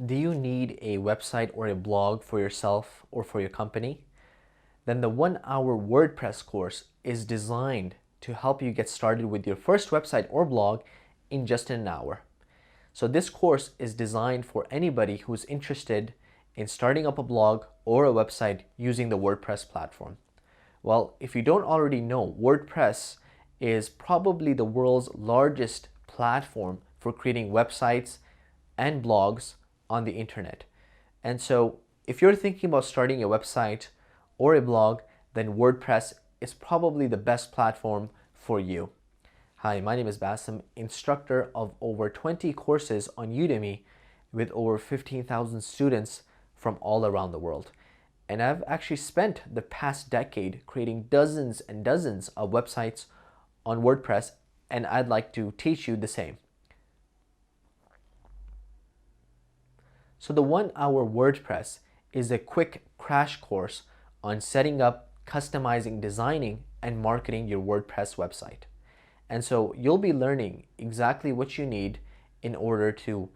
Do you need a website or a blog for yourself or for your company? Then the 1-hour WordPress course is designed to help you get started with your first website or blog in just an hour. So this course is designed for anybody who's interested in starting up a blog or a website using the WordPress platform. Well, if you don't already know, WordPress is probably the world's largest platform for creating websites and blogs on the internet. And so if you're thinking about starting a website or a blog, then WordPress is probably the best platform for you. Hi, my name is Bassem, instructor of over 20 courses on Udemy with over 15,000 students from all around the world. And I've actually spent the past decade creating dozens and dozens of websites on WordPress, and I'd like to teach you the same. So the 1-hour WordPress is a quick crash course on setting up, customizing, designing, and marketing your WordPress website. And so you'll be learning exactly what you need in order to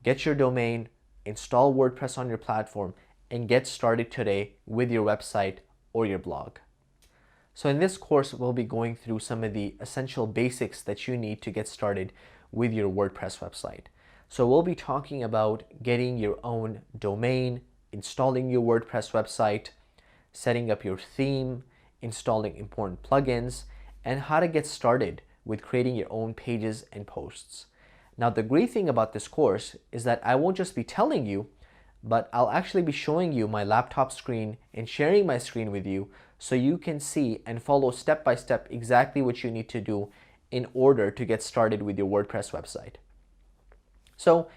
get your domain, install WordPress on your platform, and get started today with your website or your blog. So in this course, we'll be going through some of the essential basics that you need to get started with your WordPress website. So we'll be talking about getting your own domain, installing your WordPress website, setting up your theme, installing important plugins, and how to get started with creating your own pages and posts. Now, the great thing about this course is that I won't just be telling you, but I'll actually be showing you my laptop screen and sharing my screen with you so you can see and follow step by step exactly what you need to do in order to get started with your WordPress website. So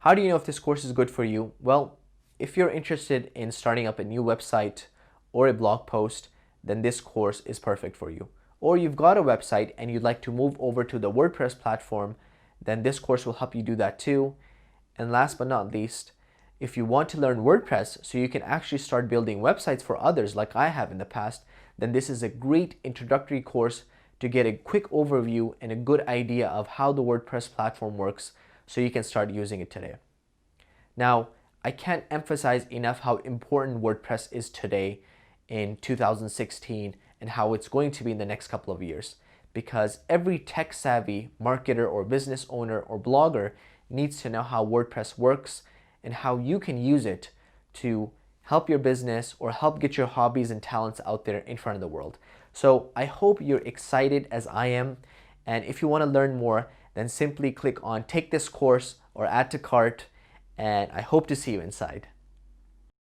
how do you know if this course is good for you? Well, if you're interested in starting up a new website or a blog post, then this course is perfect for you. Or you've got a website and you'd like to move over to the WordPress platform, then this course will help you do that too. And last but not least, if you want to learn WordPress so you can actually start building websites for others like I have in the past, then this is a great introductory course to get a quick overview and a good idea of how the WordPress platform works so you can start using it today. Now, I can't emphasize enough how important WordPress is today in 2016 and how it's going to be in the next couple of years, because every tech-savvy marketer or business owner or blogger needs to know how WordPress works and how you can use it to help your business or help get your hobbies and talents out there in front of the world. So I hope you're excited as I am, and if you want to learn more, then simply click on take this course or add to cart, and I hope to see you inside.